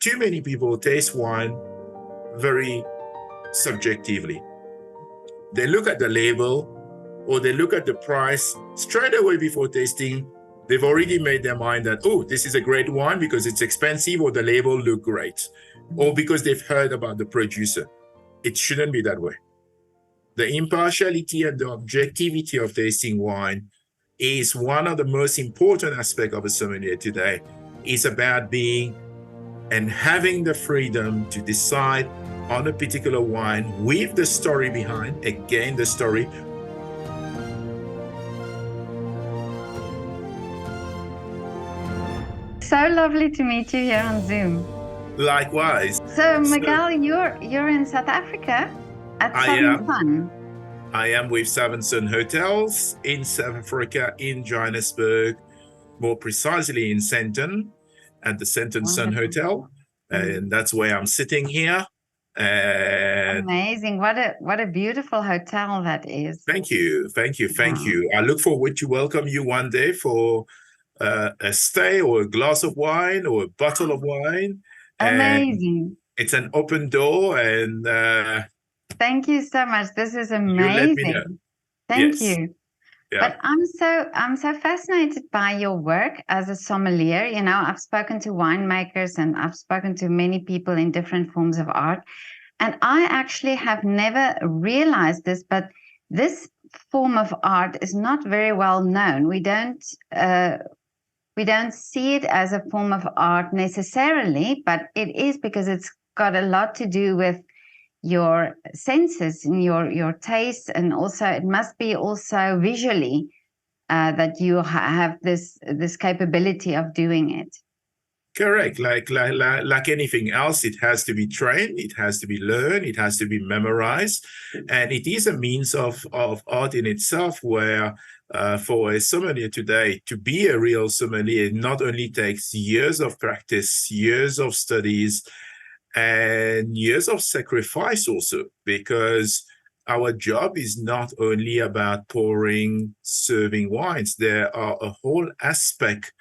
too many people taste wine very subjectively. They look at the label or they look at the price straight away before tasting. They've already made their mind that, oh, this is a great wine because it's expensive or the label look great, or because they've heard about the producer. It shouldn't be that way. The impartiality and the objectivity of tasting wine is one of the most important aspects of a sommelier today. It's about being and having the freedom to decide on a particular wine with the story behind, again, the story. So lovely to meet you here on Zoom. Likewise. So Miguel, you're in South Africa at Southern Sun. I am with Southern Sun Hotels in South Africa, in Johannesburg, more precisely in Sandton, at the Sandton Sun Hotel. And that's where I'm sitting here. Amazing. What a beautiful hotel that is. Thank you. I look forward to welcome you one day for a stay or a glass of wine or a bottle of wine. Amazing. It's an open door, and thank you so much. This is amazing. You let me know. Thank you. Yeah. But I'm so fascinated by your work as a sommelier. You know, I've spoken to winemakers and I've spoken to many people in different forms of art. And I actually have never realized this, but this form of art is not very well known. We don't see it as a form of art necessarily, but it is because it's got a lot to do with your senses and your taste, and also it must be also visually that you have this capability of doing it. Correct. Like anything else, it has to be trained, it has to be learned, it has to be memorized, and it is a means of art in itself. Where for a sommelier today, to be a real sommelier, it not only takes years of practice, years of studies, and years of sacrifice also, because our job is not only about pouring, serving wines. There are a whole aspect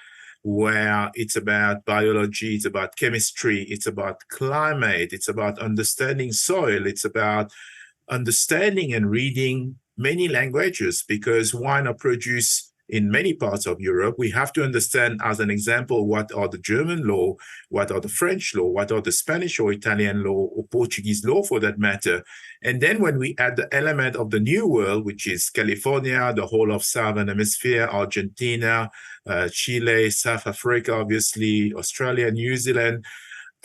where it's about biology, it's about chemistry, it's about climate, it's about understanding soil, it's about understanding and reading many languages, because wine are produced in many parts of Europe. We have to understand, as an example, what are the German law, what are the French law, what are the Spanish or Italian law or Portuguese law for that matter. And then when we add the element of the New World, which is California, the whole of Southern Hemisphere, Argentina, Chile, South Africa, obviously, Australia, New Zealand.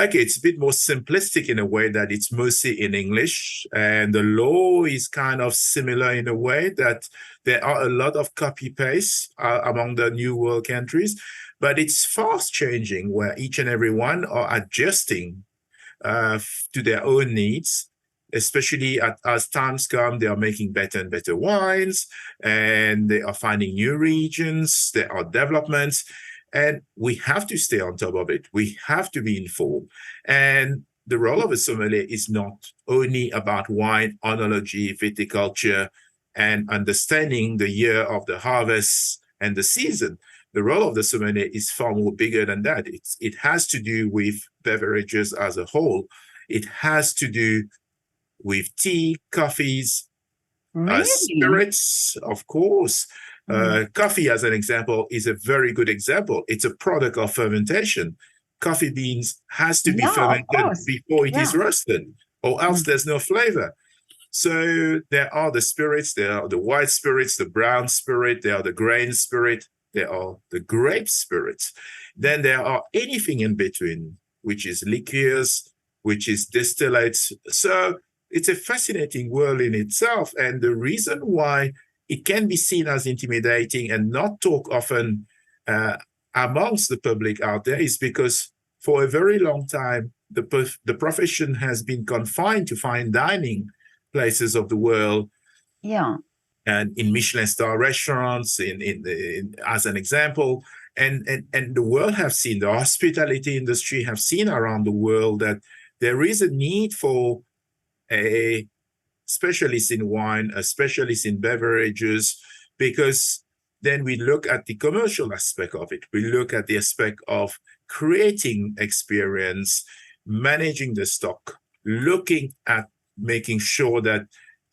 Okay, it's a bit more simplistic in a way that it's mostly in English, and the law is kind of similar in a way that there are a lot of copy-paste among the New World countries, but it's fast changing, where each and every one are adjusting to their own needs, especially as times come. They are making better and better wines, and they are finding new regions, there are developments. And we have to stay on top of it. We have to be informed. And the role of a sommelier is not only about wine, oenology, viticulture, and understanding the year of the harvest and the season. The role of the sommelier is far more bigger than that. It has to do with beverages as a whole. It has to do with tea, coffees, spirits, of course. Coffee, as an example, is a very good example. It's a product of fermentation. Coffee beans has to be fermented before it is roasted, or else there's no flavor. So there are the spirits, there are the white spirits, the brown spirit, there are the grain spirit, there are the grape spirits. Then there are anything in between, which is liqueurs, which is distillates. So it's a fascinating world in itself. And the reason why it can be seen as intimidating and not talk often amongst the public out there is because for a very long time, the profession has been confined to fine dining places of the world. Yeah. And in Michelin star restaurants, as an example. And the world have seen, the hospitality industry have seen around the world that there is a need for a specialist in wine, a specialist in beverages, because then we look at the commercial aspect of it. We look at the aspect of creating experience, managing the stock, looking at making sure that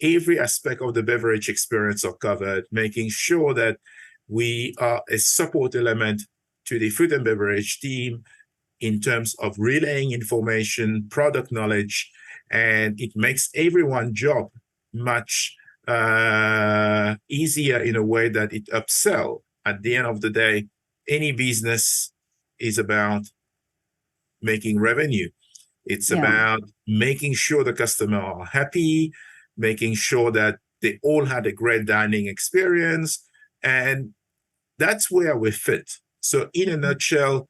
every aspect of the beverage experience are covered, making sure that we are a support element to the food and beverage team in terms of relaying information, product knowledge, and it makes everyone's job much easier in a way that it upsell. At the end of the day, any business is about making revenue. It's about making sure the customer are happy, making sure that they all had a great dining experience, and that's where we fit. So in a nutshell,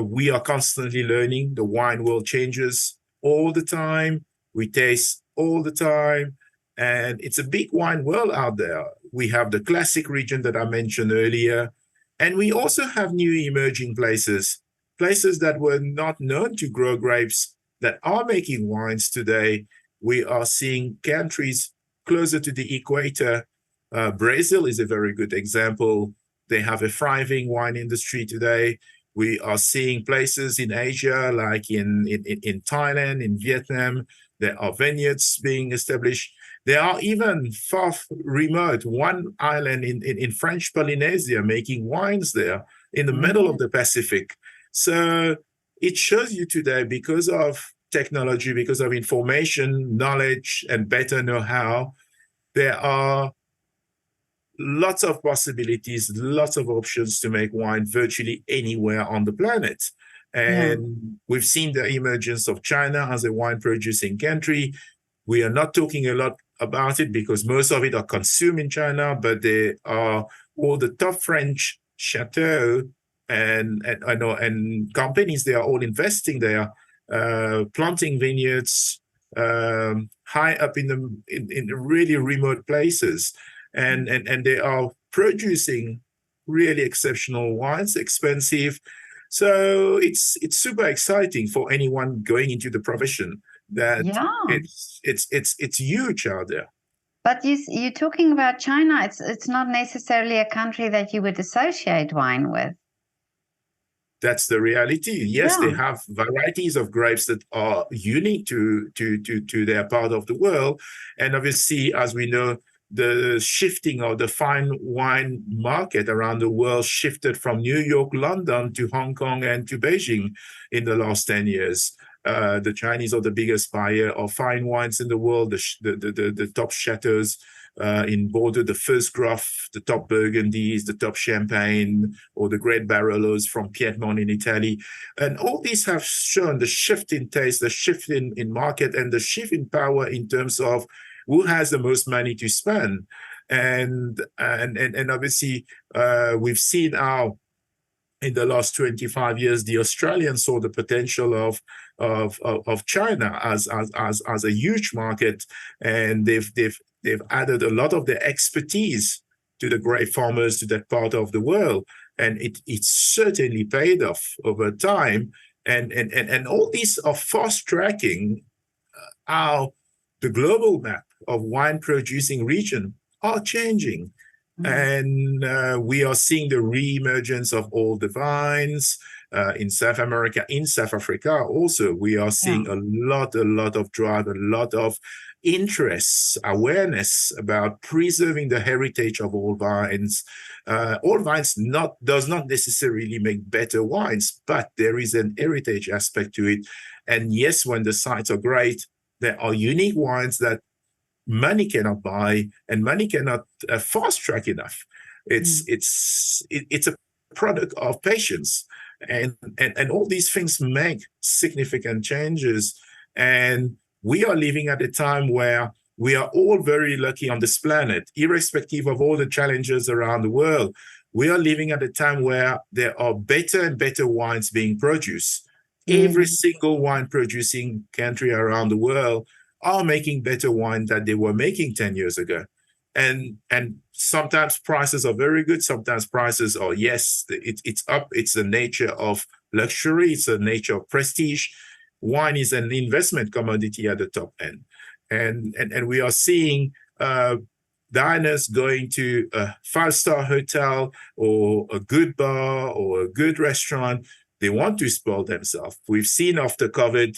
we are constantly learning. The wine world changes all the time. We taste all the time. And it's a big wine world out there. We have the classic region that I mentioned earlier. And we also have new emerging places, places that were not known to grow grapes that are making wines today. We are seeing countries closer to the equator. Brazil is a very good example. They have a thriving wine industry today. We are seeing places in Asia, like in Thailand, in Vietnam, there are vineyards being established. There are even far remote, one island in French Polynesia making wines there in the middle of the Pacific. So it shows you today, because of technology, because of information, knowledge, and better know-how, there are lots of possibilities, lots of options to make wine virtually anywhere on the planet. And we've seen the emergence of China as a wine producing country. We are not talking a lot about it because most of it are consumed in China, but there are all the top French chateaux and companies, they are all investing there, planting vineyards high up in really remote places. And they are producing really exceptional wines, expensive. So it's super exciting for anyone going into the profession. That it's huge out there. But you're talking about China. It's not necessarily a country that you would associate wine with. That's the reality. Yes, they have varieties of grapes that are unique to their part of the world, and obviously, as we know, the shifting of the fine wine market around the world shifted from New York, London to Hong Kong and to Beijing in the last 10 years. The Chinese are the biggest buyer of fine wines in the world, the top chateaus in Bordeaux, the first Gruff, the top Burgundies, the top Champagne, or the great Barolos from Piedmont in Italy. And all these have shown the shift in taste, the shift in market, and the shift in power in terms of who has the most money to spend. And obviously, we've seen how in the last 25 years, the Australians saw the potential of China as a huge market, and they've added a lot of their expertise to the grape farmers to that part of the world, and it's certainly paid off over time. And all these are fast tracking how the global map of wine producing region are changing. And we are seeing the re-emergence of all the vines in South America, in South Africa also. We are seeing a lot of drive, a lot of interest, awareness about preserving the heritage of all vines. All vines does not necessarily make better wines, but there is an heritage aspect to it. And yes, when the sites are great, there are unique wines that money cannot buy and money cannot fast track enough. It's a product of patience, and all these things make significant changes. And we are living at a time where we are all very lucky on this planet, irrespective of all the challenges around the world. We are living at a time where there are better and better wines being produced. Every single wine producing country around the world are making better wine than they were making 10 years ago. And sometimes prices are very good. Sometimes prices are, yes, it's up. It's the nature of luxury. It's the nature of prestige. Wine is an investment commodity at the top end. And we are seeing diners going to a 5-star hotel or a good bar or a good restaurant. They want to spoil themselves. We've seen after COVID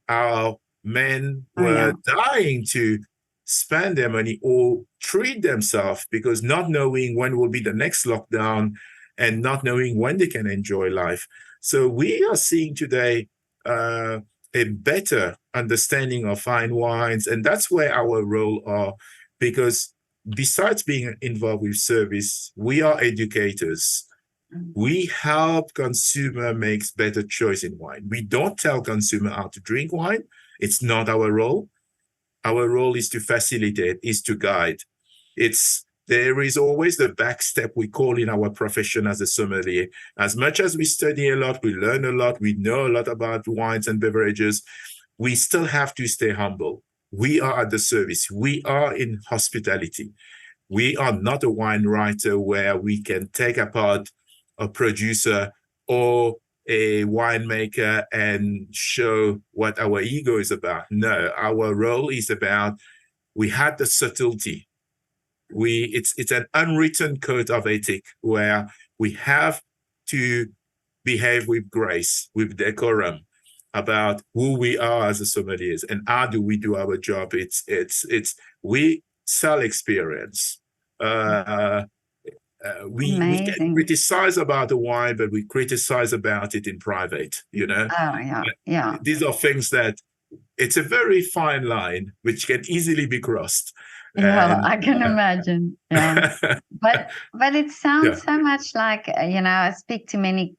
how men Oh, yeah. were dying to spend their money or treat themselves because not knowing when will be the next lockdown and not knowing when they can enjoy life. So we are seeing today a better understanding of fine wines, and that's where our role are, because besides being involved with service, we are educators. We help consumer makes better choice in wine. We don't tell consumer how to drink wine. It's not our role. Our role is to facilitate, is to guide. There is always the back step we call in our profession as a sommelier. As much as we study a lot, we learn a lot, we know a lot about wines and beverages, we still have to stay humble. We are at the service. We are in hospitality. We are not a wine writer where we can take apart a producer or a winemaker and show what our ego is about. No, our role is about, we had the subtlety. It's an unwritten code of ethic where we have to behave with grace, with decorum, about who we are as a sommeliers and how do we do our job. We sell experience. We can Amazing. criticize about the wine, but we criticize about it in private, you know. Oh, yeah, yeah. These are things that, it's a very fine line which can easily be crossed. Yeah, And I can imagine. Yeah. But it yeah, sounds so much like, I speak to many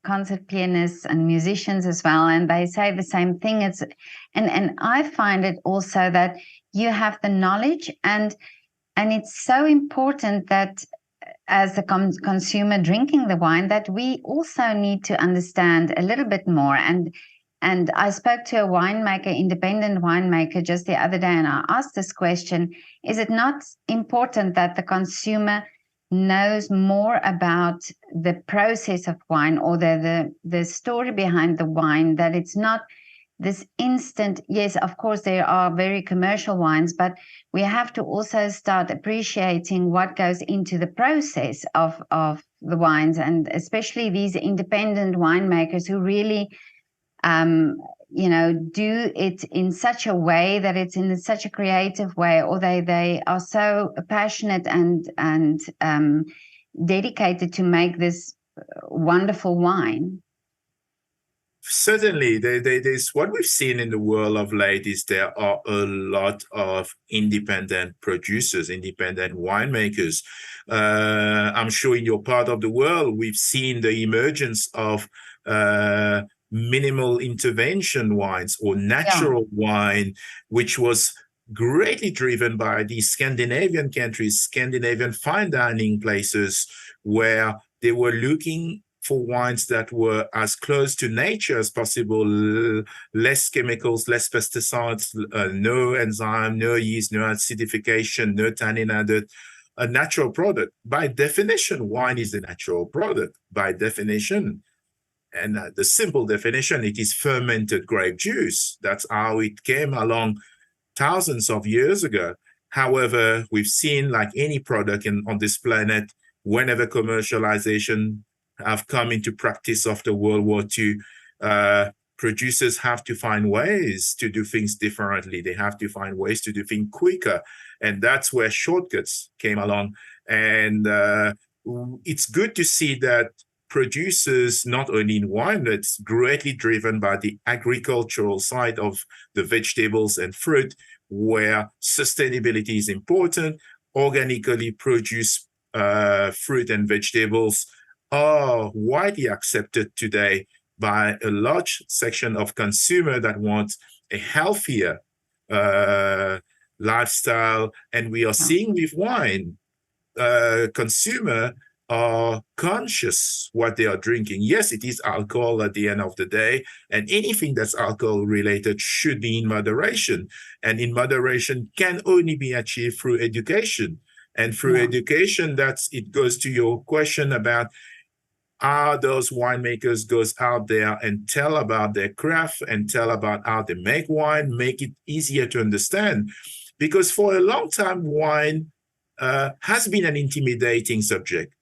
concert pianists and musicians as well, and they say the same thing. And I find it also that you have the knowledge, and it's so important that as the consumer drinking the wine, that we also need to understand a little bit more. And I spoke to a winemaker, independent winemaker, just the other day, and I asked this question: is it not important that the consumer knows more about the process of wine, or the story behind the wine, that it's not this instant? Yes, of course, there are very commercial wines, but we have to also start appreciating what goes into the process of the wines, and especially these independent winemakers who really do it in such a way that it's in such a creative way, or they are so passionate and dedicated to make this wonderful wine. certainly, there's what we've seen in the world of late is there are a lot of independent producers, independent winemakers. I'm sure in your part of the world, we've seen the emergence of minimal intervention wines or natural wine, which was greatly driven by the Scandinavian countries, Scandinavian fine dining places, where they were looking for wines that were as close to nature as possible, less chemicals, less pesticides, no enzyme, no yeast, no acidification, no tannin added, a natural product. By definition, wine is a natural product, by definition. And the simple definition, it is fermented grape juice. That's how it came along thousands of years ago. However, we've seen, like any product on this planet, whenever commercialization have come into practice after World War II, producers have to find ways to do things differently. They have to find ways to do things quicker. And that's where shortcuts came along. And it's good to see that producers, not only in wine, but it's greatly driven by the agricultural side of the vegetables and fruit, where sustainability is important. Organically produced fruit and vegetables are widely accepted today by a large section of consumers that want a healthier lifestyle. And we are seeing with wine, consumer are conscious what they are drinking. Yes, it is alcohol at the end of the day, and anything that's alcohol related should be in moderation. And in moderation can only be achieved through education. And through education, it goes to your question about how those winemakers goes out there and tell about their craft and tell about how they make wine, make it easier to understand. Because for a long time, wine has been an intimidating subject.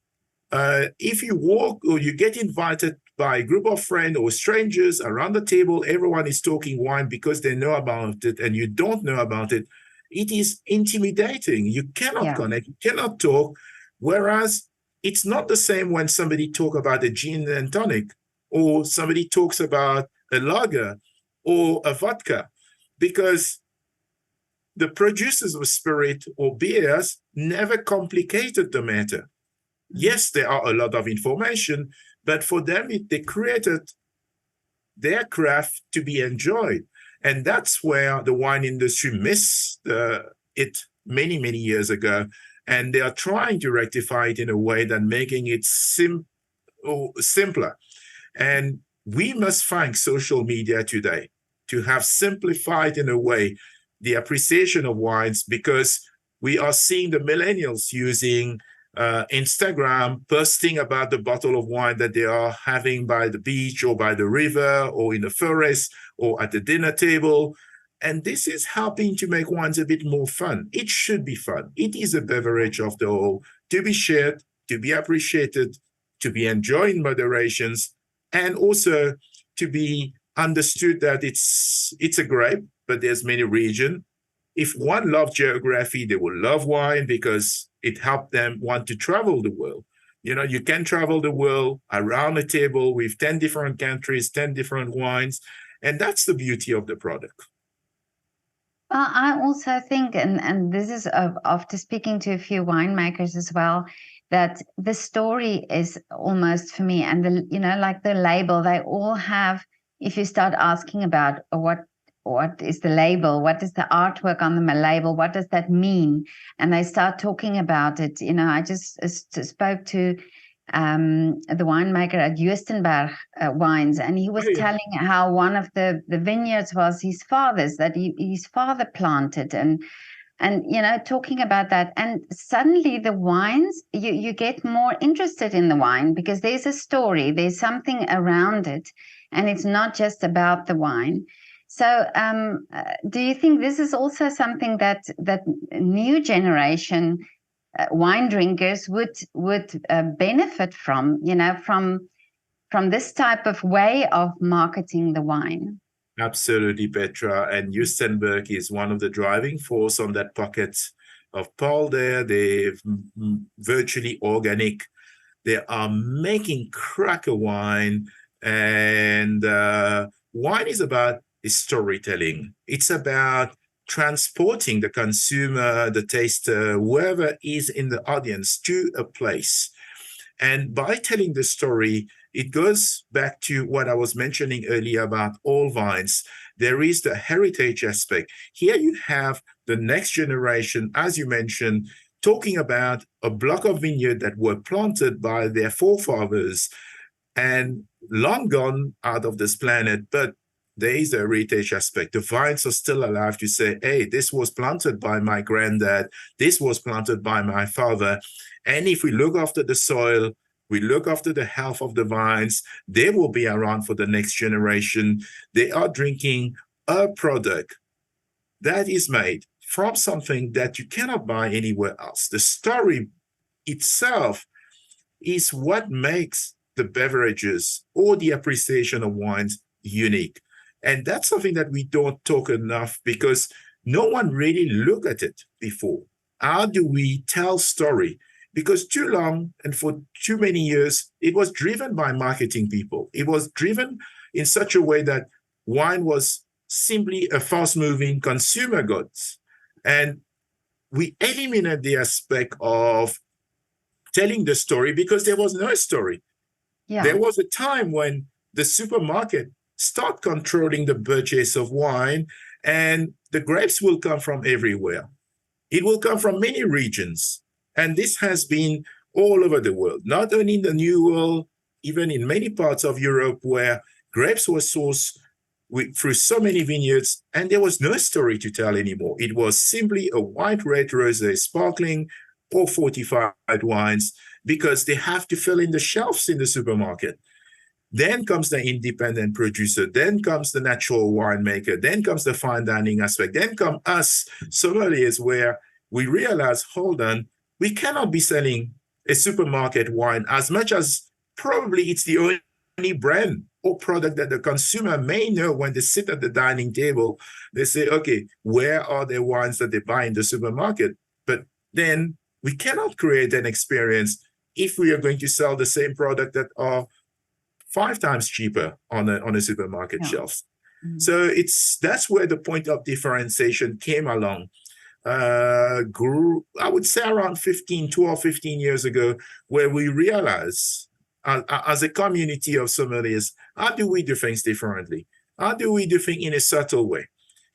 If you walk or you get invited by a group of friends or strangers around the table. Everyone is talking wine because they know about it and you don't know about it. It is intimidating. You cannot connect, you cannot talk. Whereas it's not the same when somebody talks about a gin and tonic, or somebody talks about a lager or a vodka, because the producers of spirit or beers never complicated the matter. Yes, there are a lot of information, but for them, they created their craft to be enjoyed. And that's where the wine industry missed it many, many years ago. And they are trying to rectify it in a way that making it simpler. And we must thank social media today to have simplified in a way the appreciation of wines, because we are seeing the millennials using Instagram, posting about the bottle of wine that they are having by the beach or by the river or in the forest or at the dinner table. And this is helping to make wines a bit more fun. It should be fun. It is a beverage of the whole, to be shared, to be appreciated, to be enjoyed in moderations, and also to be understood that it's a grape, but there's many regions. If one loves geography, they will love wine because it helped them want to travel the world. You know, you can travel the world around a table with 10 different countries, 10 different wines, and that's the beauty of the product. Well, I also think, and this is after speaking to a few winemakers as well, that the story is almost for me, and like the label, they all have. If you start asking about what is the label, what is the artwork on the label, what does that mean, and they start talking about it. I just spoke to the winemaker at Justenberg Wines, and he was telling how one of the vineyards was his father's, that his father planted, and talking about that. And suddenly the wines, you get more interested in the wine because there's a story, there's something around it, and it's not just about the wine. So do you think this is also something that new generation wine drinkers would benefit from, from this type of way of marketing the wine? Absolutely, Petra. And Justenberg is one of the driving force on that pocket of Paul there. They're virtually organic. They are making cracker wine. And wine is about storytelling. It's about transporting the consumer, the taster, whoever is in the audience to a place. And by telling the story, it goes back to what I was mentioning earlier about all vines. There is the heritage aspect. Here you have the next generation, as you mentioned, talking about a block of vineyard that were planted by their forefathers and long gone out of this planet, but there is a heritage aspect. The vines are still alive to say, hey, this was planted by my granddad, this was planted by my father. And if we look after the soil, we look after the health of the vines, they will be around for the next generation. They are drinking a product that is made from something that you cannot buy anywhere else. The story itself is what makes the beverages or the appreciation of wines unique. And that's something that we don't talk enough because no one really looked at it before. How do we tell story? Because too long and for too many years, it was driven by marketing people. It was driven in such a way that wine was simply a fast-moving consumer goods. And we eliminate the aspect of telling the story because there was no story. Yeah. There was a time when the supermarket start controlling the purchase of wine, and the grapes will come from everywhere. It will come from many regions. And this has been all over the world, not only in the New World, even in many parts of Europe where grapes were sourced through so many vineyards, and there was no story to tell anymore. It was simply a white red rosé sparkling or fortified wines because they have to fill in the shelves in the supermarket. Then comes the independent producer, then comes the natural winemaker, then comes the fine dining aspect, then come us sommeliers where we realize, hold on, we cannot be selling a supermarket wine as much as probably it's the only brand or product that the consumer may know when they sit at the dining table. They say, okay, where are the wines that they buy in the supermarket? But then we cannot create an experience if we are going to sell the same product that are 5 times cheaper on a supermarket shelf. So that's where the point of differentiation came along. Grew, I would say, around 12, 15 years ago, where we realized as a community of sommeliers, how do we do things differently? How do we do things in a subtle way?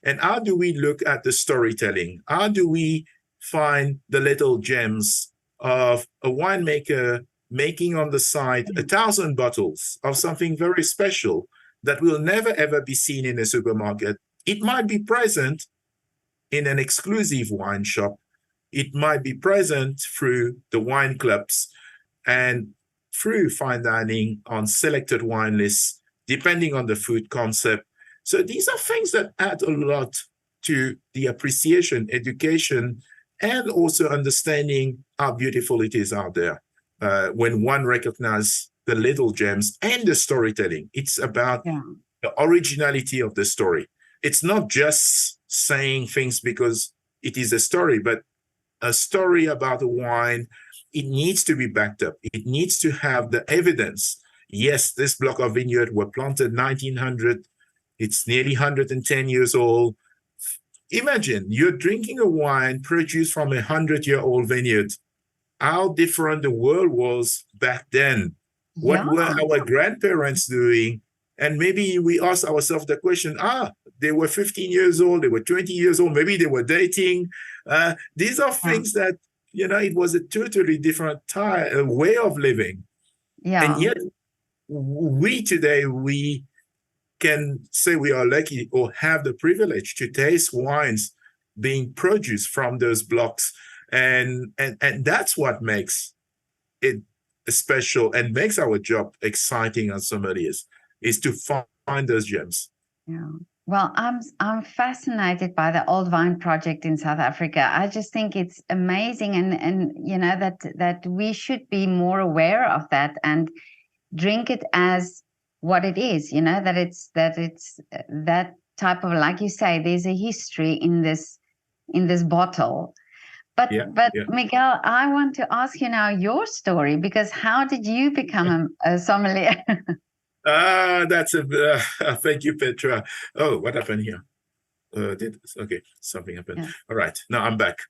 And how do we look at the storytelling? How do we find the little gems of a winemaker making on the side 1,000 bottles of something very special that will never, ever be seen in a supermarket? It might be present in an exclusive wine shop. It might be present through the wine clubs and through fine dining on selected wine lists, depending on the food concept. So these are things that add a lot to the appreciation, education, and also understanding how beautiful it is out there. When one recognizes the little gems and the storytelling, it's about the originality of the story. It's not just saying things because it is a story, but a story about a wine, it needs to be backed up. It needs to have the evidence. Yes, this block of vineyard were planted 1900. It's nearly 110 years old. Imagine you're drinking a wine produced from a 100-year-old vineyard. How different the world was back then. What were our grandparents doing? And maybe we ask ourselves the question, they were 15 years old, they were 20 years old, maybe they were dating. These are things that, it was a totally different way of living. And yet, we today, we can say we are lucky or have the privilege to taste wines being produced from those blocks. And that's what makes it special and makes our job exciting as sommeliers, is to find those gems. Yeah. Well, I'm fascinated by the Old Vine Project in South Africa. I just think it's amazing, and that we should be more aware of that and drink it as what it is. That it's that type of, like you say, there's a history in this bottle. But Miguel, I want to ask you now your story, because how did you become a sommelier? Thank you, Petra. Oh, what happened here? Okay, something happened. Yeah. All right, now I'm back.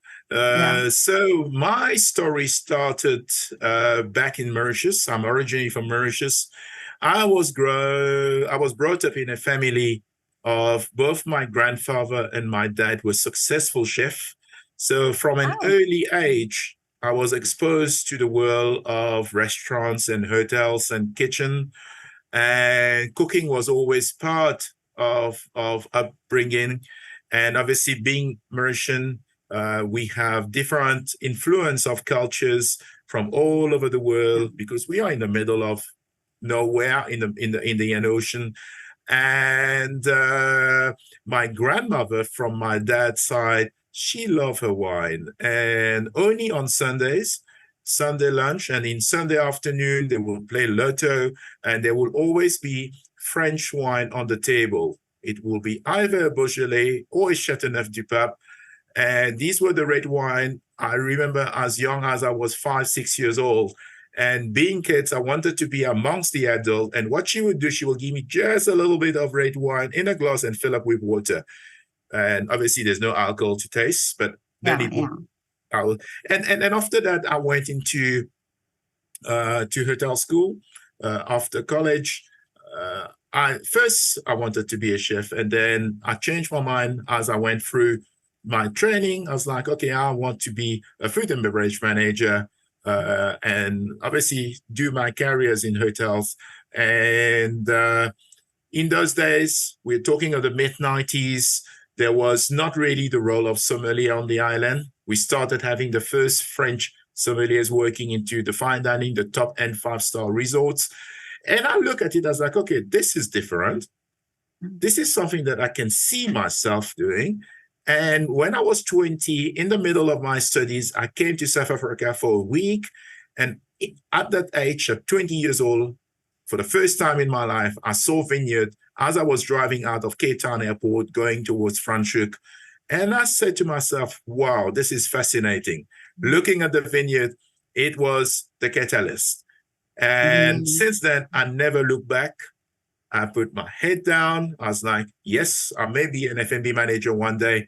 So my story started back in Mauritius. I'm originally from Mauritius. I was brought up in a family of both my grandfather and my dad were successful chefs. So from an early age, I was exposed to the world of restaurants and hotels and kitchen. And cooking was always part of upbringing. And obviously, being Mauritian, we have different influence of cultures from all over the world, because we are in the middle of nowhere in the Indian Ocean. And my grandmother from my dad's side, she loved her wine. And only on Sundays, Sunday lunch, and in Sunday afternoon, they will play Lotto, and there will always be French wine on the table. It will be either a Beaujolais or a Châteauneuf-du-Pape. And these were the red wine. I remember as young as I was 5, 6 years old. And being kids, I wanted to be amongst the adult. And what she would do, she will give me just a little bit of red wine in a glass and fill up with water. And obviously, there's no alcohol to taste, but then and after that, I went into to hotel school after college. I wanted to be a chef, and then I changed my mind as I went through my training. I was like, okay, I want to be a food and beverage manager, and obviously do my careers in hotels. And in those days, we're talking of the mid-90s, there was not really the role of sommelier on the island. We started having the first French sommeliers working into the fine dining, the top-end 5-star resorts. And I look at it as like, okay, this is different. This is something that I can see myself doing. And when I was 20, in the middle of my studies, I came to South Africa for a week. And at that age, at 20 years old, for the first time in my life, I saw vineyard as I was driving out of Cape Town Airport going towards Franschhoek. And I said to myself, wow, this is fascinating. Looking at the vineyard, it was the catalyst. And since then, I never looked back. I put my head down. I was like, yes, I may be an F&B manager one day.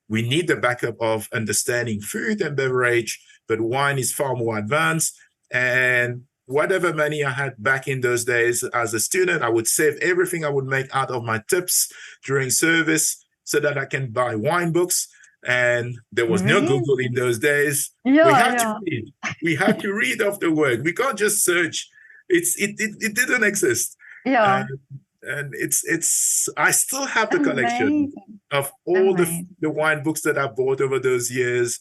We need the backup of understanding food and beverage, but wine is far more advanced. And whatever money I had back in those days as a student, I would save everything I would make out of my tips during service so that I can buy wine books. And there was no Google in those days. We had to read. We had to read off the word. We can't just search. It didn't exist. Yeah. And it's I still have the collection of all the wine books that I bought over those years.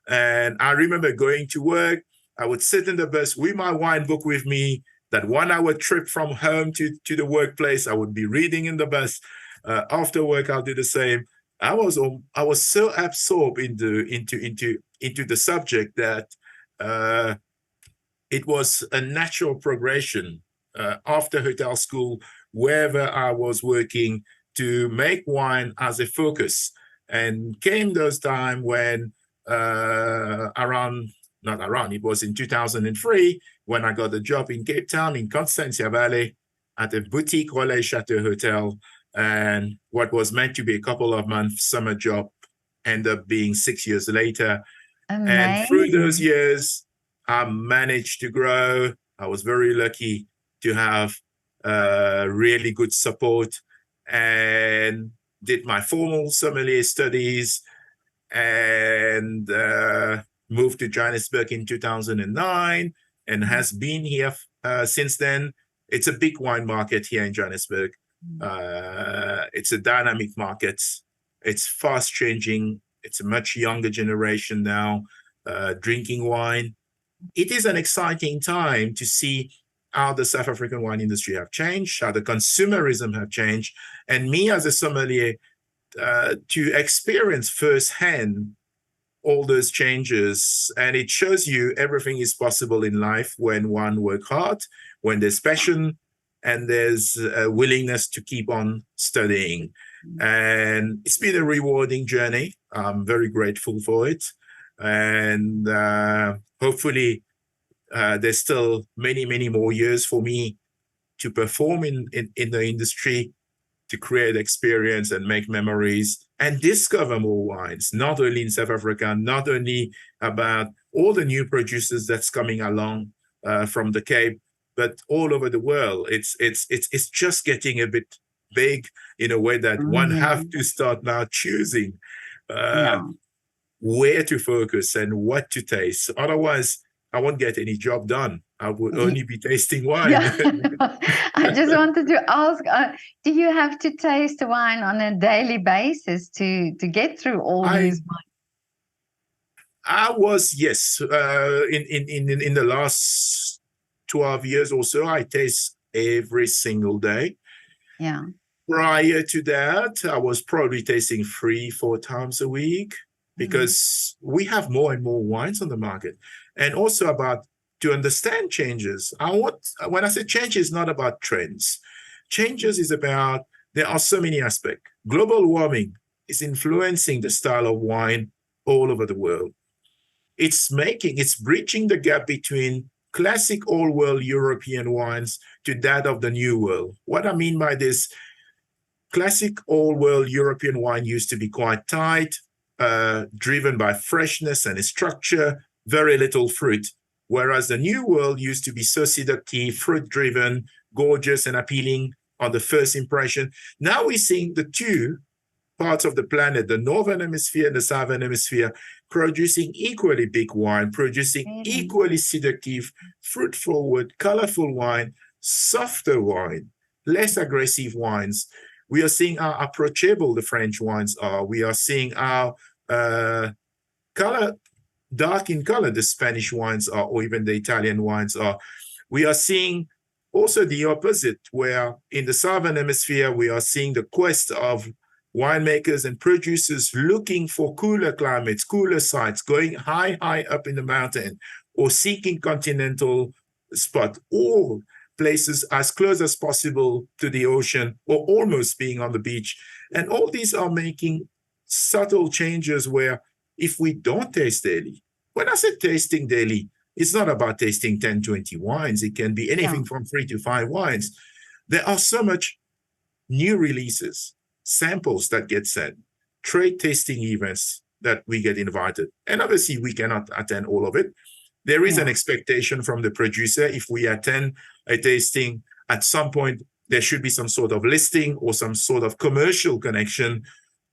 And I remember going to work. I would sit in the bus with my wine book with me. That 1 hour trip from home to the workplace, I would be reading in the bus. After work, I'll do the same. I was so absorbed into the subject that it was a natural progression after hotel school, wherever I was working, to make wine as a focus. And came those time when it was in 2003 when I got a job in Cape Town in Constantia Valley at a boutique Relais Chateau hotel. And what was meant to be a couple of months summer job ended up being 6 years later. And through those years, I managed to grow. I was very lucky to have really good support and did my formal sommelier studies and moved to Johannesburg in 2009 and has been here since then. It's a big wine market here in Johannesburg. It's a dynamic market. It's fast changing. It's a much younger generation now drinking wine. It is an exciting time to see how the South African wine industry have changed, how the consumerism have changed, and me as a sommelier to experience firsthand all those changes. And it shows you everything is possible in life when one works hard, when there's passion, and there's a willingness to keep on studying. And it's been a rewarding journey. I'm very grateful for it. And hopefully there's still many, many more years for me to perform in the industry, to create experience and make memories and discover more wines, not only in South Africa, not only about all the new producers that's coming along from the Cape, but all over the world. It's just getting a bit big in a way that one have to start now choosing where to focus and what to taste. Otherwise, I won't get any job done. I would only be tasting wine. Yeah. I just wanted to ask, do you have to taste wine on a daily basis to get through all these wines? I was, yes. In the last 12 years or so, I taste every single day. Yeah. Prior to that, I was probably tasting 3-4 times a week because we have more and more wines on the market. And also to understand changes. When I say change, it's not about trends. Changes is about, there are so many aspects. Global warming is influencing the style of wine all over the world. It's bridging the gap between classic old world European wines to that of the new world. What I mean by this, classic old world European wine used to be quite tight, driven by freshness and structure, very little fruit. Whereas the new world used to be so seductive, fruit-driven, gorgeous and appealing on the first impression. Now we're seeing the two parts of the planet, the northern hemisphere and the southern hemisphere, producing equally big wine, producing equally seductive, fruit-forward, colorful wine, softer wine, less aggressive wines. We are seeing how approachable the French wines are. We are seeing how dark in color the Spanish wines are, or even the Italian wines are. We are seeing also the opposite, where in the southern hemisphere, we are seeing the quest of winemakers and producers looking for cooler climates, cooler sites, going high up in the mountain, or seeking continental spot, or places as close as possible to the ocean or almost being on the beach. And all these are making subtle changes where if we don't taste daily, when I say tasting daily, it's not about tasting 10, 20 wines. It can be anything from 3 to 5 wines. There are so much new releases, samples that get sent, trade tasting events that we get invited. And obviously, we cannot attend all of it. There is an expectation from the producer. If we attend a tasting, at some point, there should be some sort of listing or some sort of commercial connection.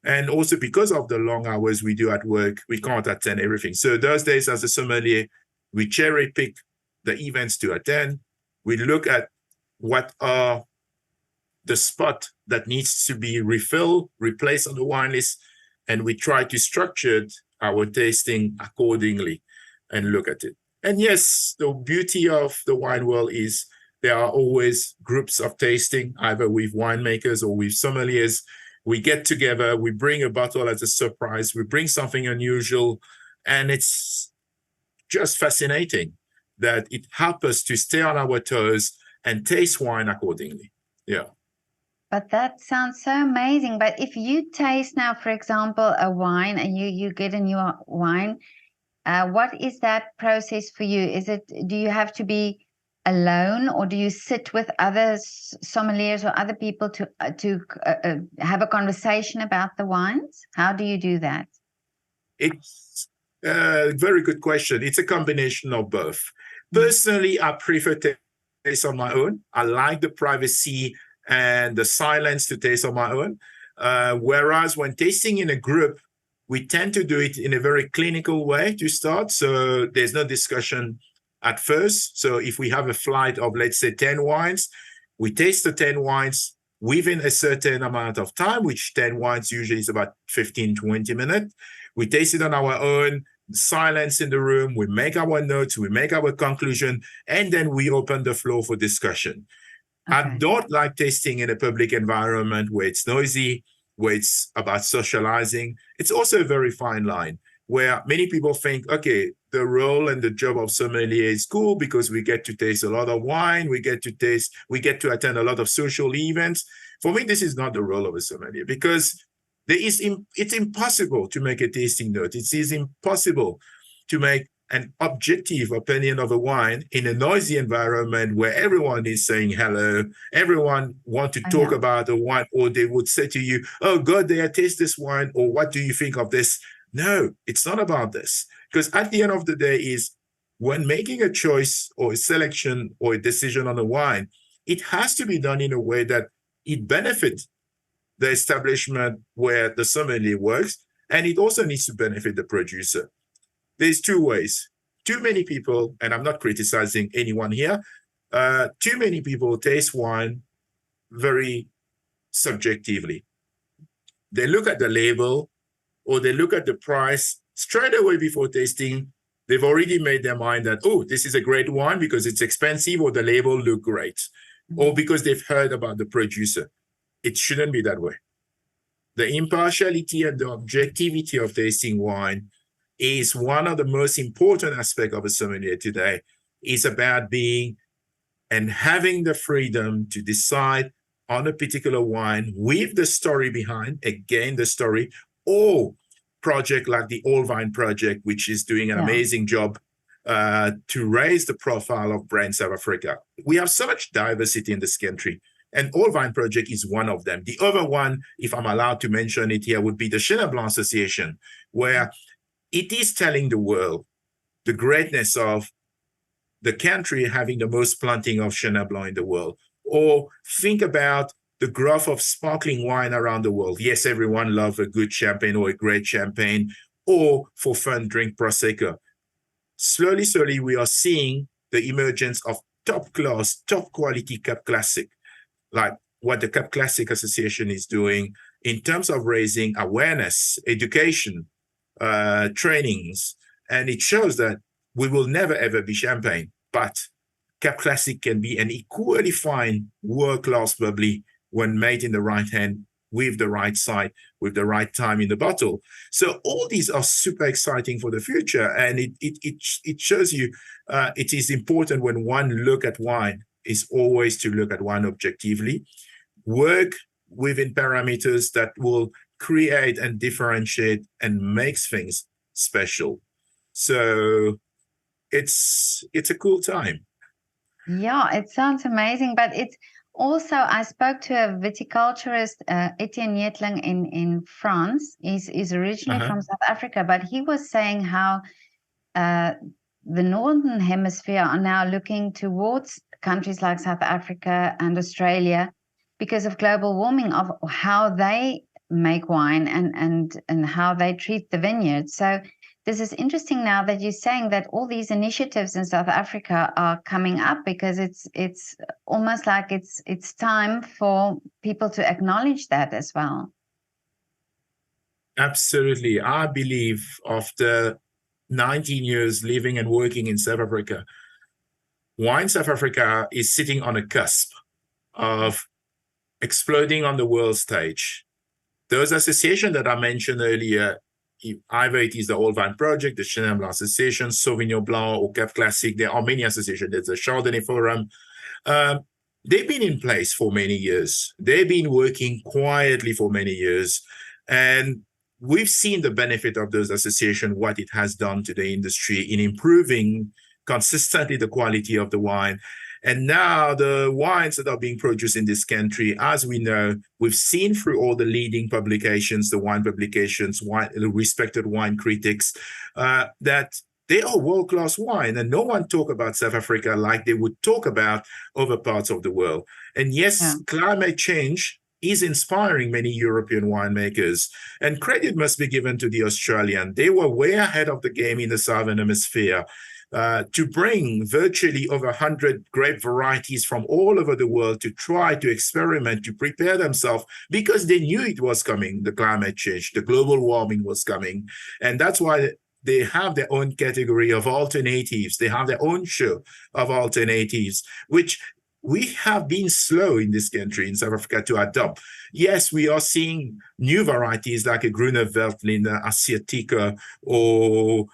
And also because of the long hours we do at work, we can't attend everything. So those days as a sommelier, we cherry pick the events to attend. We look at what are the spot that needs to be refilled, replaced on the wine list, and we try to structure our tasting accordingly and look at it. And yes, the beauty of the wine world is there are always groups of tasting, either with winemakers or with sommeliers. We get together, we bring a bottle as a surprise, we bring something unusual, and it's just fascinating that it helps us to stay on our toes and taste wine accordingly. Yeah. But that sounds so amazing. But if you taste now, for example, a wine and you get a new wine, what is that process for you? Do you have to be alone, or do you sit with other sommeliers or other people to have a conversation about the wines? How do you do that? It's a very good question. It's a combination of both. Personally, I prefer to taste on my own. I like the privacy and the silence to taste on my own. Whereas when tasting in a group, we tend to do it in a very clinical way to start. So there's no discussion at first. So if we have a flight of, let's say, 10 wines, we taste the 10 wines within a certain amount of time, which 10 wines usually is about 15, 20 minutes. We taste it on our own, silence in the room, we make our notes, we make our conclusion, and then we open the floor for discussion. Okay. I don't like tasting in a public environment where it's noisy, where it's about socializing. It's also a very fine line where many people think, okay, the role and the job of sommelier is cool because we get to taste a lot of wine, we get to attend a lot of social events. For me, this is not the role of a sommelier because it's impossible to make a tasting note. It is impossible to make an objective opinion of a wine in a noisy environment where everyone is saying hello, everyone wants to talk about a wine, or they would say to you, oh, go there, taste this wine, or what do you think of this? No, it's not about this. Because at the end of the day is when making a choice or a selection or a decision on a wine, it has to be done in a way that it benefits the establishment where the sommelier works, and it also needs to benefit the producer. There's two ways. Too many people, and I'm not criticizing anyone here, too many people taste wine very subjectively. They look at the label or they look at the price straight away before tasting. They've already made their mind that, oh, this is a great wine because it's expensive or the label look great, or because they've heard about the producer. It shouldn't be that way. The impartiality and the objectivity of tasting wine is one of the most important aspects of a sommelier today. It's about being and having the freedom to decide on a particular wine with the story behind, again, the story, or project like the All Vine Project, which is doing an amazing job to raise the profile of brand South Africa. We have so much diversity in this country, and All Vine Project is one of them. The other one, if I'm allowed to mention it here, would be the Chenin Blanc Association, where it is telling the world the greatness of the country having the most planting of Chenin Blanc in the world. Or think about the growth of sparkling wine around the world. Yes, everyone loves a good champagne or a great champagne, or for fun, drink Prosecco. Slowly, we are seeing the emergence of top-class, top-quality Cup Classic, like what the Cup Classic Association is doing in terms of raising awareness, education, trainings, and it shows that we will never ever be champagne, but Cup Classic can be an equally fine world-class bubbly when made in the right hand, with the right side, with the right time in the bottle. So all these are super exciting for the future, and it shows you it is important when one look at wine. is always to look at wine objectively, work within parameters that will create and differentiate and makes things special. So it's a cool time. Yeah, it sounds amazing, but it's also, I spoke to a viticulturist, Etienne Yetling in France. He's originally from South Africa, but he was saying how the Northern Hemisphere are now looking towards countries like South Africa and Australia because of global warming, of how they make wine and how they treat the vineyards. So this is interesting now that you're saying that all these initiatives in South Africa are coming up, because it's almost like it's time for people to acknowledge that as well. Absolutely. I believe after 19 years living and working in South Africa, Wine South Africa is sitting on a cusp of exploding on the world stage. Those associations that I mentioned earlier, either it is the Old Vine Project, the Chenin Blanc Association, Sauvignon Blanc, or Cap Classic, there are many associations. There's a Chardonnay Forum. They've been in place for many years. They've been working quietly for many years. And we've seen the benefit of those associations, what it has done to the industry in improving consistently the quality of the wine. And now the wines that are being produced in this country, as we know, we've seen through all the leading publications, the wine publications, respected wine critics, that they are world-class wine. And no one talk about South Africa like they would talk about other parts of the world. And yes, climate change is inspiring many European winemakers. And credit must be given to the Australian. They were way ahead of the game in the Southern Hemisphere. To bring virtually over 100 grape varieties from all over the world to try to experiment, to prepare themselves, because they knew it was coming, the climate change, the global warming was coming. And that's why they have their own category of alternatives. They have their own show of alternatives, which we have been slow in this country, in South Africa, to adopt. Yes, we are seeing new varieties like a Gruner Veltliner, Asiatica, or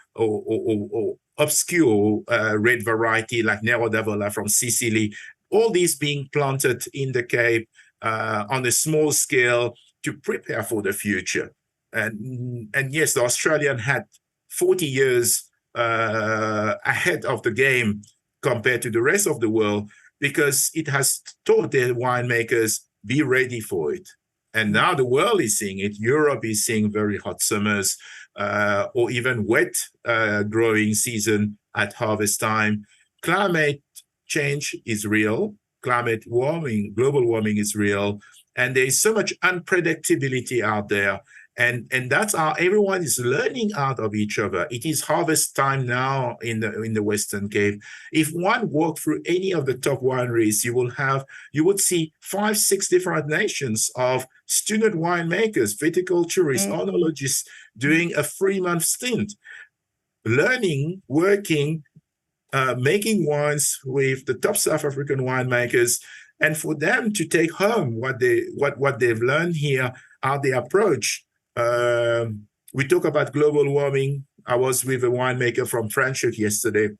obscure red variety like Nero d'Avola from Sicily, all these being planted in the Cape on a small scale to prepare for the future. And yes, the Australian had 40 years ahead of the game compared to the rest of the world, because it has taught their winemakers, be ready for it. And now the world is seeing it. Europe is seeing very hot summers, or even wet growing season at harvest time. Climate change is real. Climate warming, global warming is real. And there is so much unpredictability out there. And that's how everyone is learning out of each other. It is harvest time now in the Western Cape. If one walked through any of the top wineries, you would see 5-6 different nations of student winemakers, viticulturists, oenologists doing a 3-month stint, learning, working, making wines with the top South African winemakers, and for them to take home what they've learned here, how they approach. We talk about global warming. I was with a winemaker from Franschhoek yesterday,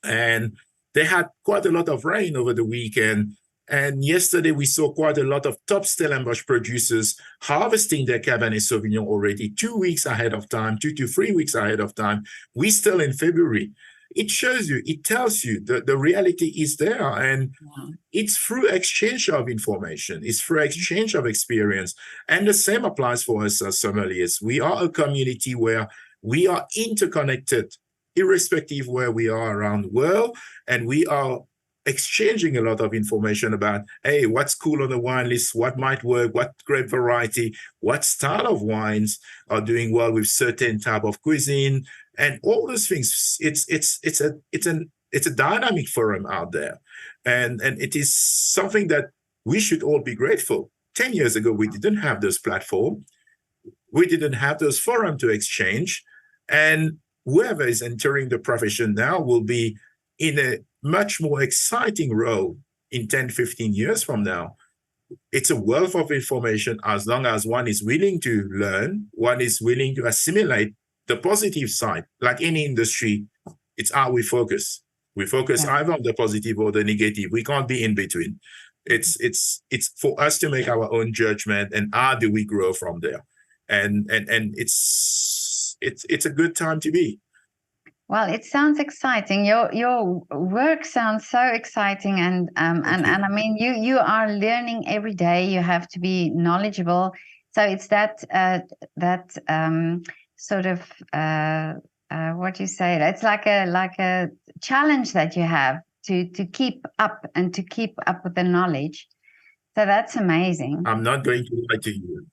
and they had quite a lot of rain over the weekend. And yesterday we saw quite a lot of top Stellenbosch producers harvesting their Cabernet Sauvignon already 2 weeks ahead of time, 2 to 3 weeks ahead of time. We're still in February. It shows you, it tells you that the reality is there, and it's through exchange of information, it's through exchange of experience. And the same applies for us as sommeliers. We are a community where we are interconnected, irrespective where we are around the world, and we are exchanging a lot of information about, hey, what's cool on the wine list, what might work, what grape variety, what style of wines are doing well with certain type of cuisine, and all those things. It's a dynamic forum out there, and it is something that we should all be grateful. 10 years ago, we didn't have those platforms, we didn't have those forums to exchange, and whoever is entering the profession now will be in a much more exciting role in 10, 15 years from now. It's a wealth of information, as long as one is willing to learn, one is willing to assimilate the positive side. Like any industry, it's how we focus. We focus Yeah. either on the positive or the negative. We can't be in between. It's for us to make our own judgment, and how do we grow from there? And it's a good time to be. Well, it sounds exciting. Your work sounds so exciting, and I mean, you are learning every day. You have to be knowledgeable. So it's that sort of what you say. It's like a challenge that you have to keep up and to keep up with the knowledge. So that's amazing. I'm not going to lie to you.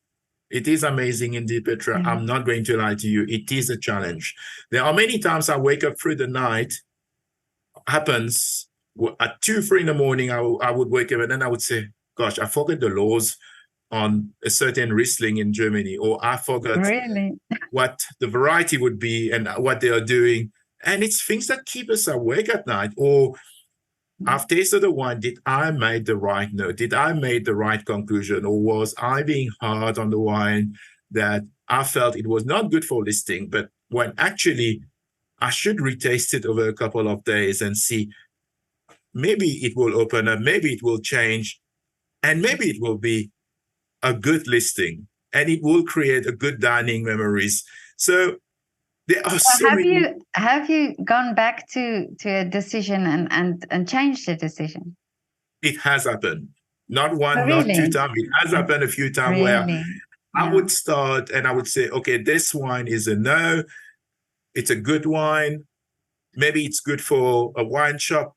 It is amazing indeed, Petra. I'm not going to lie to you. It is a challenge. There are many times I wake up through the night. Happens at 2, 3 in the morning. I would wake up and then I would say, gosh, I forgot the laws on a certain Riesling in Germany, or I forgot what the variety would be and what they are doing. And it's things that keep us awake at night. Or I've tasted the wine. Did I make the right note? Did I make the right conclusion? Or was I being hard on the wine that I felt it was not good for listing, but when actually I should retaste it over a couple of days and see, maybe it will open up, maybe it will change, and maybe it will be a good listing, and it will create a good dining memories. So there are so many. Have you gone back to a decision and changed the decision? It has happened. Not one, really? Not 2 times. It has happened a few times where I would start and I would say, okay, this wine is a no. It's a good wine. Maybe it's good for a wine shop,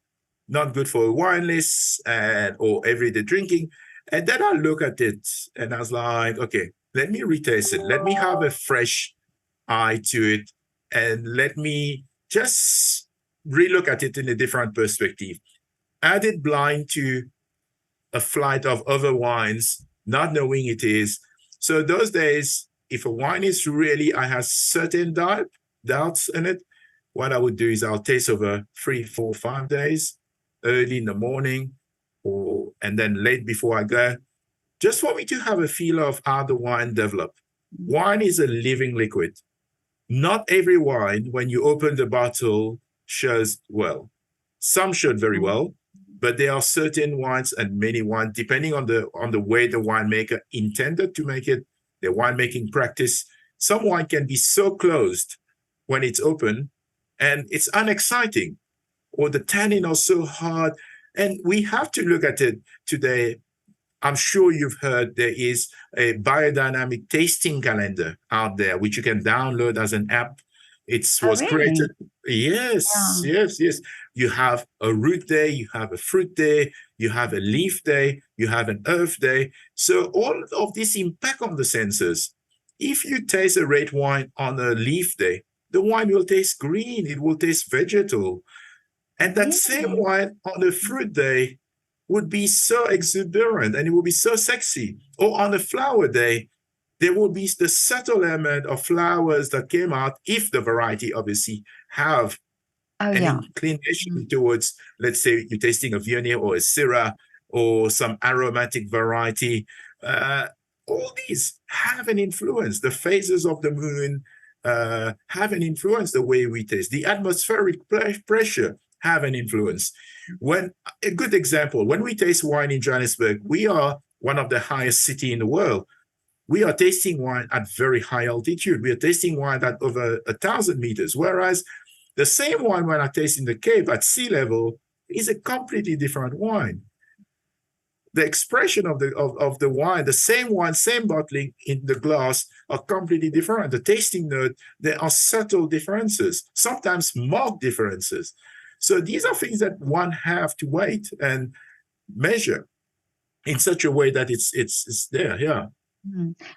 not good for a wine list or everyday drinking. And then I look at it and I was like, okay, let me retaste it. Let me have a fresh eye to it. And let me just relook at it in a different perspective. Add it blind to a flight of other wines, not knowing it is. So those days, if a wine is really, I have certain doubts in it, what I would do is I'll taste over 3, 4, 5 days, early in the morning, and then late before I go, just for me to have a feel of how the wine developed. Wine is a living liquid. Not every wine, when you open the bottle, shows well. Some showed very well, but there are certain wines and many wines, depending on the way the winemaker intended to make it, their winemaking practice. Some wine can be so closed when it's open, and it's unexciting, or the tannin are so hard. And we have to look at it today. I'm sure you've heard there is a biodynamic tasting calendar out there, which you can download as an app. It was created. Yes. You have a root day, you have a fruit day, you have a leaf day, you have an earth day. So all of this impact on the senses. If you taste a red wine on a leaf day, the wine will taste green, it will taste vegetal. And that same wine on a fruit day would be so exuberant and it would be so sexy. Or on a flower day, there will be the subtle element of flowers that came out, if the variety obviously have an inclination towards, let's say you're tasting a Viognier or a Syrah or some aromatic variety. All these have an influence. The phases of the moon have an influence the way we taste. The atmospheric pressure have an influence. When a good example, when we taste wine in Johannesburg, we are one of the highest cities in the world. We are tasting wine at very high altitude. We are tasting wine at over 1,000 meters, whereas the same wine when I taste in the Cape at sea level is a completely different wine. The expression of the wine, the same wine, same bottling in the glass are completely different. The tasting note, there are subtle differences, sometimes marked differences. So these are things that one have to wait and measure in such a way that it's there. Yeah.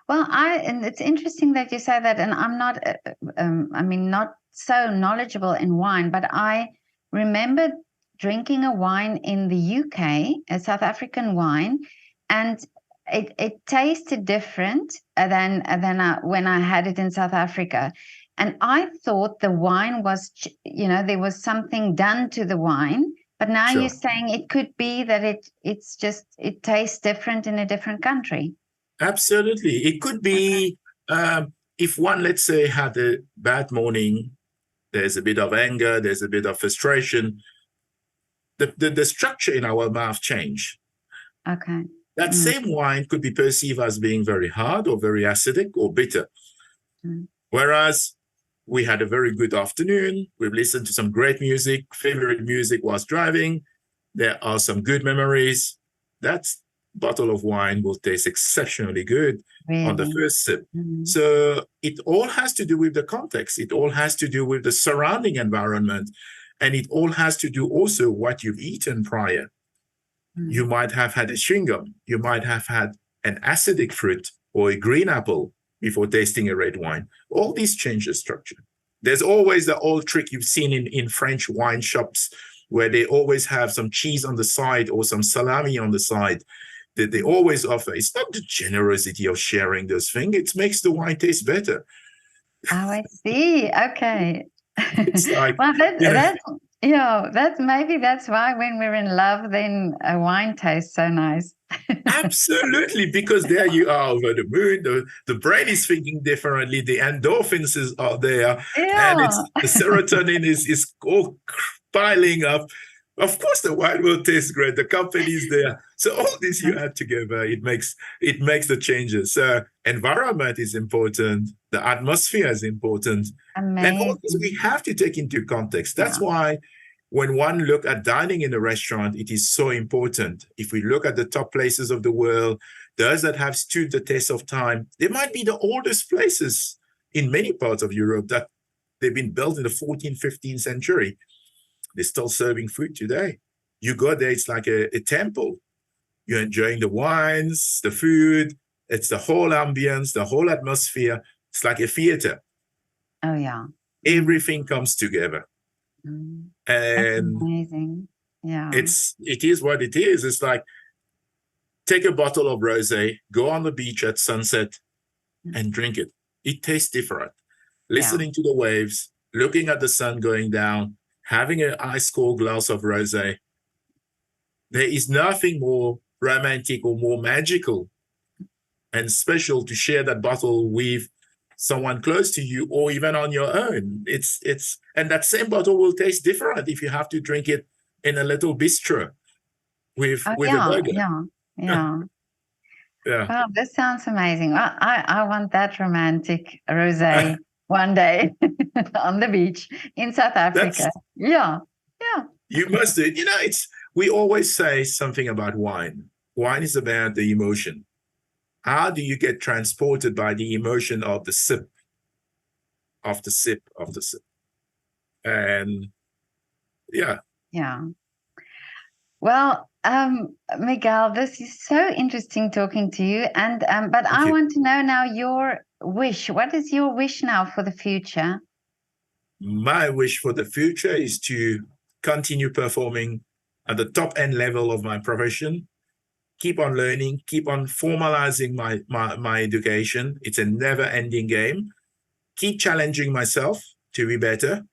Well, and it's interesting that you say that, and I'm not, not so knowledgeable in wine, but I remember drinking a wine in the UK, a South African wine, and it tasted different than when I had it in South Africa. And I thought the wine was, there was something done to the wine. But now you're saying it could be that it tastes different in a different country. Absolutely. It could be if one, let's say, had a bad morning, there's a bit of anger, there's a bit of frustration. the structure in our mouth change. Okay. That same wine could be perceived as being very hard or very acidic or bitter. Whereas we had a very good afternoon, we've listened to some great music, favorite music whilst driving, there are some good memories. That bottle of wine will taste exceptionally good on the first sip. So it all has to do with the context. It all has to do with the surrounding environment. And it all has to do also what you've eaten prior. You might have had a chewing gum. You might have had an acidic fruit or a green apple before tasting a red wine. All these change the structure. There's always the old trick you've seen in French wine shops where they always have some cheese on the side or some salami on the side that they always offer. It's not the generosity of sharing those things. It makes the wine taste better. Oh, I see. Okay. It's like, well, that's maybe that's why when we're in love, then a wine tastes so nice. Absolutely, because there you are over the moon. The brain is thinking differently. The endorphins are there, and it's the serotonin is all piling up. Of course, the wine will taste great. The company is there, so all this you add together, it makes the changes. So environment is important. The atmosphere is important, and all this we have to take into context. That's why, when one look at dining in a restaurant, it is so important. If we look at the top places of the world, those that have stood the test of time, they might be the oldest places in many parts of Europe that they've been built in the 14th, 15th century. They're still serving food today. You go there, it's like a temple. You're enjoying the wines, the food. It's the whole ambience, the whole atmosphere. It's like a theater. Oh, yeah. Everything comes together. And that's amazing. Yeah. It is what it is. It's like, take a bottle of rosé, go on the beach at sunset and drink it. It tastes different. Listening to the waves, looking at the sun going down, having an ice cold glass of rosé. There is nothing more romantic or more magical and special to share that bottle with someone close to you or even on your own. And that same bottle will taste different if you have to drink it in a little bistro with a burger. Yeah. Yeah. Wow, this sounds amazing. I want that romantic rosé one day on the beach in South Africa. Yeah. You must do it. We always say something about wine. Wine is about the emotion. How do you get transported by the emotion of the sip, of the sip, of the sip? And yeah. Well, Miguel, this is so interesting talking to you. And but I want to know now your wish. What is your wish now for the future? My wish for the future is to continue performing at the top end level of my profession, keep on learning, keep on formalizing my education. It's a never-ending game. Keep challenging myself to be better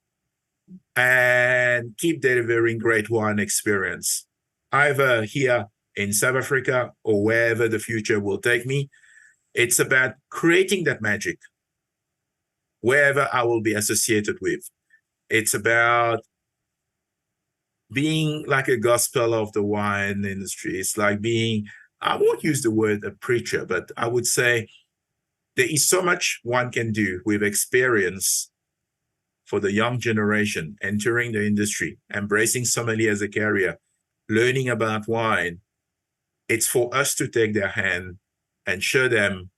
and keep delivering great wine experience, either here in South Africa or wherever the future will take me. It's about creating that magic wherever I will be associated with. It's about being like a gospel of the wine industry. It's like being, I won't use the word a preacher, but I would say there is so much one can do with experience for the young generation entering the industry, embracing sommelier as a career, learning about wine. It's for us to take their hand and show them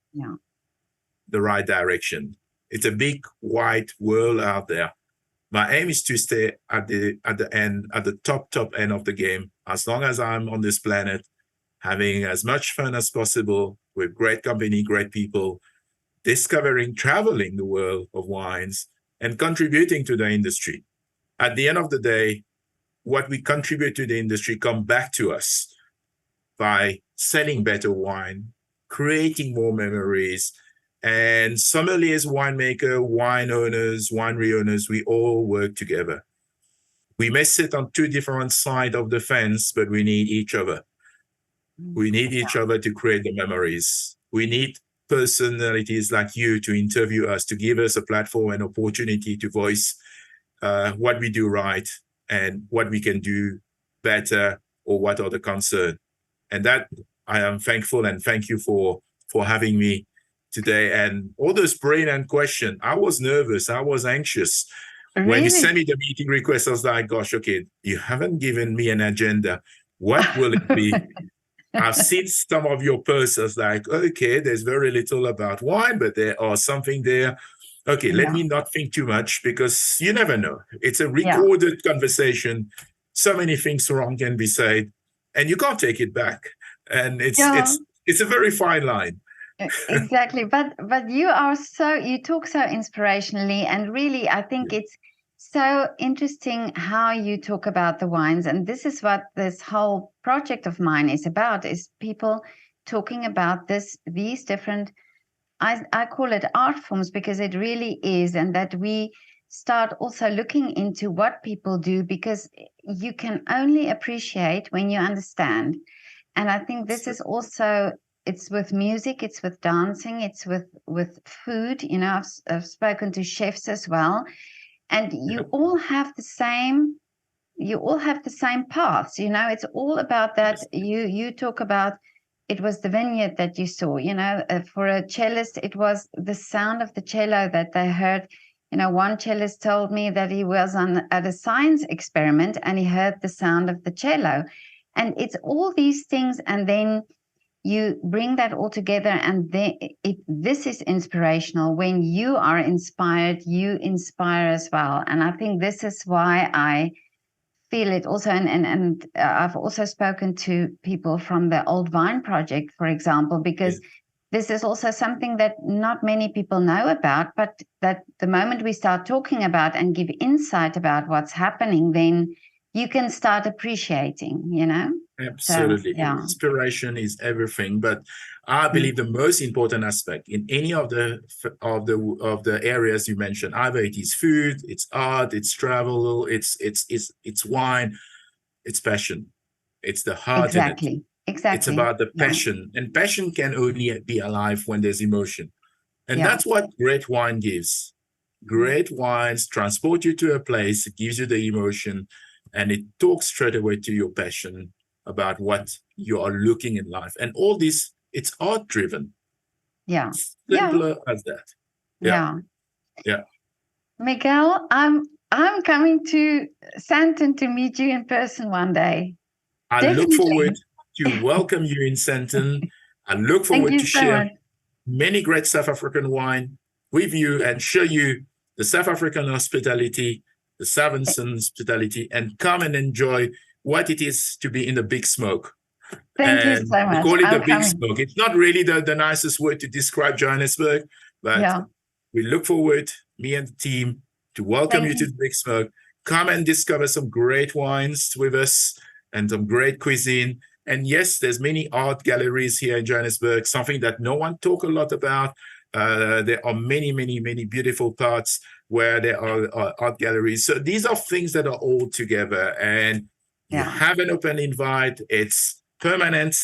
the right direction. It's a big, wide world out there. My aim is to stay at the top end of the game, as long as I'm on this planet, having as much fun as possible with great company, great people, discovering, traveling the world of wines, and contributing to the industry. At the end of the day, what we contribute to the industry come back to us by selling better wine, creating more memories. And sommeliers, winemaker, wine owners, winery owners, we all work together. We may sit on two different sides of the fence, but we need each other. We need each other to create the memories. We need personalities like you to interview us, to give us a platform and opportunity to voice what we do right and what we can do better, or what are the concern. And that I am thankful, and thank you for having me today. And all those brilliant questions, I was nervous, I was anxious. When you Really? sent me the meeting request, I was like, gosh, okay, you haven't given me an agenda. What will it be? I've seen some of your posts. I was like, okay, there's very little about wine, but there are something there. Okay, let me not think too much, because you never know. It's a recorded conversation. So many things wrong can be said, and you can't take it back. And it's a very fine line. Exactly. But you talk so inspirationally, and really, I think it's so interesting how you talk about the wines. And this is what this whole project of mine is about, is people talking about these different, I call it art forms, because it really is. And that we start also looking into what people do, because you can only appreciate when you understand. And I think this is also, it's with music, it's with dancing, it's with food. You know, I've spoken to chefs as well, and you all have the same paths. You know, it's all about that. You talk about, it was the vineyard that you saw. You know, for a cellist, it was the sound of the cello that they heard. You know, one cellist told me that he was at a science experiment and he heard the sound of the cello. And it's all these things, and then you bring that all together, and this is inspirational. When you are inspired, you inspire as well. And I think this is why I feel it also. And I've also spoken to people from the Old Vine Project, for example, because this is also something that not many people know about, but that the moment we start talking about and give insight about what's happening, then you can start appreciating, you know? Absolutely. So, inspiration is everything, but I believe the most important aspect in any of the areas you mentioned, either it is food, it's art, it's travel, it's wine, it's passion. It's the heart in it. Exactly. It's about the passion, and passion can only be alive when there's emotion. And that's what great wine gives. Great wines transport you to a place, it gives you the emotion, and it talks straight away to your passion about what you are looking in life. And all this, it's art driven. Yeah. Simpler as that. Yeah. Miguel, I'm coming to Santon to meet you in person one day. I look forward to welcome you in Santon. I look forward to share many great South African wine with you and show you the South African hospitality, the Sovereign hospitality, and come and enjoy what it is to be in the big smoke. Thank you so much. We call it the big smoke. It's not really the nicest word to describe Johannesburg, but we look forward, me and the team, to welcome you to the big smoke. Come and discover some great wines with us and some great cuisine. And yes, there's many art galleries here in Johannesburg, something that no one talk a lot about. There are many, many, many beautiful parts where there are art galleries. So these are things that are all together, and you have an open invite. It's permanent.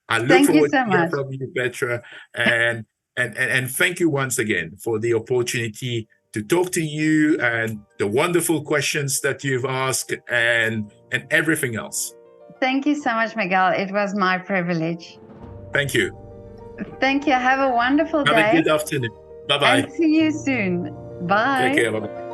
I look forward to hearing from you, Petra. And thank you once again for the opportunity to talk to you and the wonderful questions that you've asked and everything else. Thank you so much, Miguel. It was my privilege. Thank you. Thank you. Have a wonderful day. Have a good afternoon. Bye-bye. And see you soon. Bye. Take care. Bye-bye.